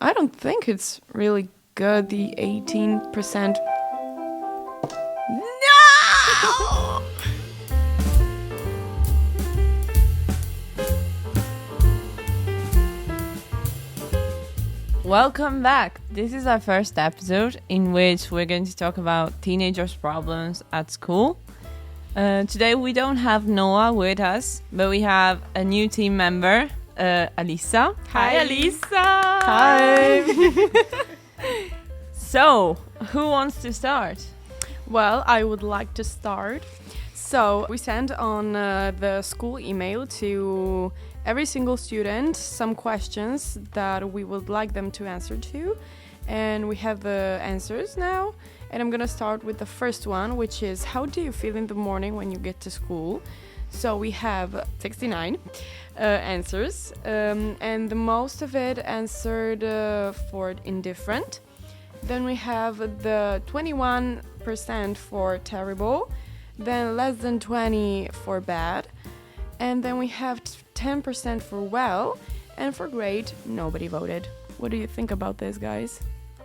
I don't think it's really good, the 18%. No! Welcome back. This is our first episode in which we're going to talk about teenagers' problems at school. Today we don't have Noah with us, but we have a new team member, Alisa. Hi, Alisa. Hi. So, who wants to start? Well, I would like to start. So, we sent on the school email to every single student some questions that we would like them to answer to. And we have the answers now. And I'm going to start with the first one, which is, how do you feel in the morning when you get to school? So we have 69 answers, and the most of it answered for indifferent. Then we have the 21% for terrible, then less than 20 for bad, and then we have 10% for well, and for great, nobody voted. What do you think about this, guys?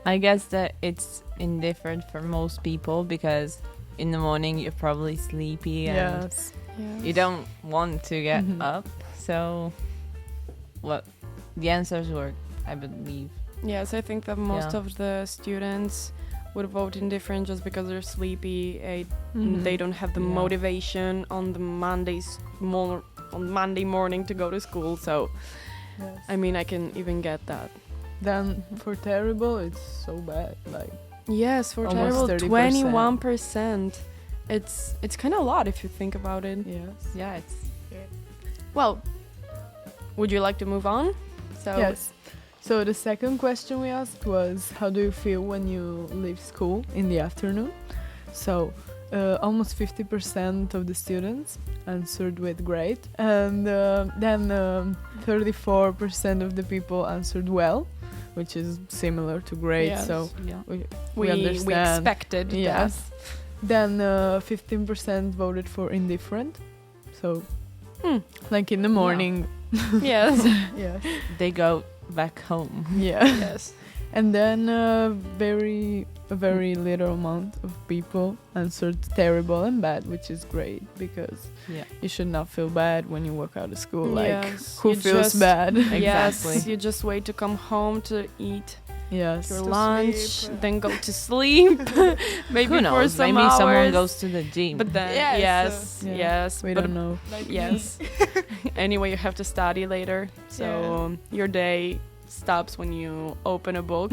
I guess that it's indifferent for most people because in the morning you're probably sleepy and you don't want to get up. So, the answers were, I believe. Yes, I think that most of the students would vote indifferent just because they're sleepy. They don't have the motivation on the Monday morning to go to school. So, I mean, I can even get that. Then for terrible, it's so bad. Like yes, for almost terrible, 21%. It's kind of a lot if you think about it. Yes. Yeah, it's... Well, would you like to move on? So Yes. So the second question we asked was, how do you feel when you leave school in the afternoon? So almost 50% of the students answered with great, and then 34% of the people answered well, which is similar to great. Yes. So we understand. we expected Yes. that. Then 15% voted for indifferent. So like in the morning. Yes. Yes. They go back home. Yeah. Yes. And then a very little amount of people answered terrible and bad, which is great because you should not feel bad when you walk out of school. Like, Yes. who You feels just- bad? Exactly. Yes, you just wait to come home to eat Yes. your To lunch, sleep. then go to sleep. Maybe Who for knows? some Maybe hours. someone goes to the gym. But then, Yes. Yeah. yes. We but don't know. yes. Anyway, you have to study later, so your day stops when you open a book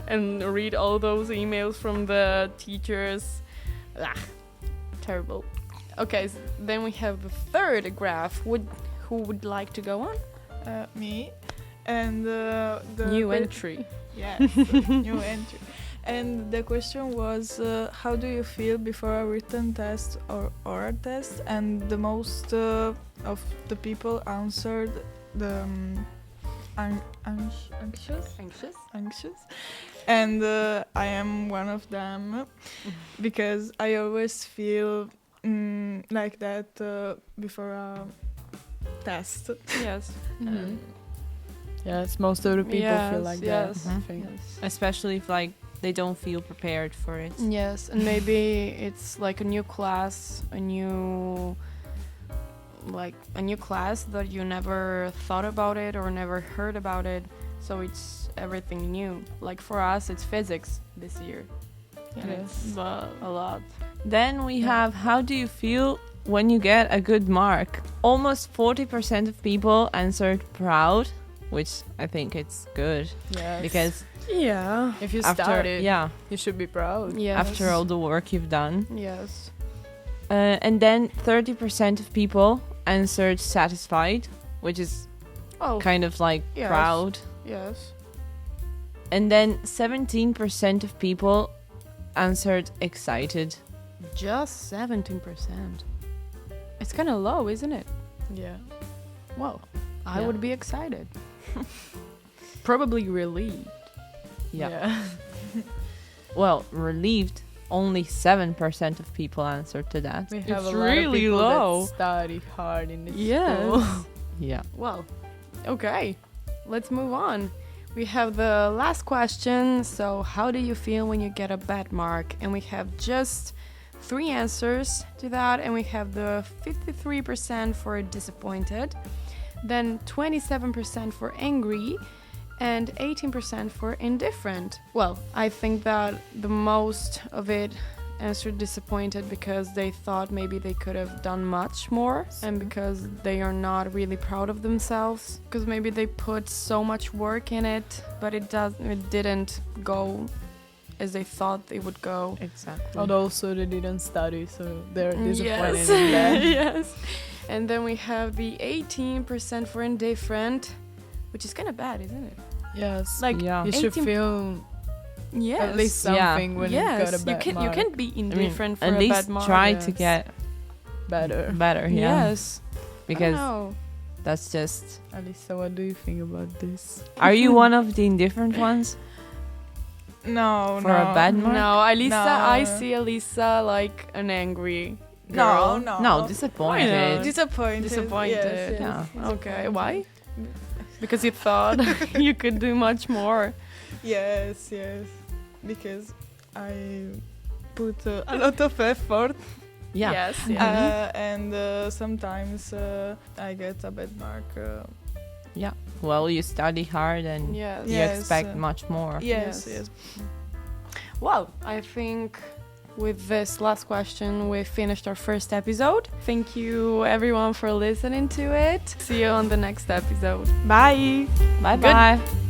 and read all those emails from the teachers. Terrible. Okay, so then we have the third graph. Who would like to go on? Me. And the New entry. Yes, new entry. And the question was, how do you feel before a written test or oral test? And the most of the people answered the anxious. And I am one of them because I always feel like that before a test. Yes. Yes, most of the people feel like yes, that. I think. Especially if they don't feel prepared for it. Yes, and maybe it's like a new class, a new class that you never thought about it or never heard about it. So it's everything new. Like for us, it's physics this year. And it's a lot. Then we have, how do you feel when you get a good mark? Almost 40% of people answered proud, which I think it's good. Yes. Because if you after, started, you should be proud. Yes. after all the work you've done. Yes. And then 30% of people answered satisfied, which is kind of like Yes. proud. Yes. And then 17% of people answered excited. Just 17%. It's kind of low, isn't it? Yeah. Well, I Yeah. would be excited. Probably relieved. Yeah. Well, relieved, only 7% of people answered to that. We have It's a lot of really people low. that study hard in this Yes. school. Yeah. Well, okay. let's move on. We have the last question. So, how do you feel when you get a bad mark? And we have just 3 answers to that, and we have the 53% for disappointed, then 27% for angry, and 18% for indifferent. Well, I think that the most of it answered disappointed because they thought maybe they could have done much more, and because they are not really proud of themselves, because maybe they put so much work in it, but it didn't go as they thought it would go. Exactly. But also they didn't study, so they're disappointed Yes. in that. Yes. And then we have the 18% for indifferent, which is kind of bad, isn't it? Yes. Like, yeah. You should 18 feel Yes. at least Yeah. something when you got a bad you mark. can't be indifferent for at a least bad mark. try yes. to get better. better. Yeah. Yes. Because No. that's just. Alisa, what do you think about this? Are you one of the indifferent ones No, for no. a bad mark? No, Alisa, No. I see Alisa like an angry No, girl. no. No, disappointed. Disappointed. Disappointed. Yes, Yeah. Okay, why? Because you thought you could do much more. Yes, yes. Because I put a lot of effort, Yeah. Yes. yes. and sometimes I get a bad mark. Yeah. Well, you study hard and Yes. you Yes, expect much more. Yes, Yes. yes. Well, I think with this last question, we finished our first episode. Thank you, everyone, for listening to it. See you on the next episode. Bye. Bye bye.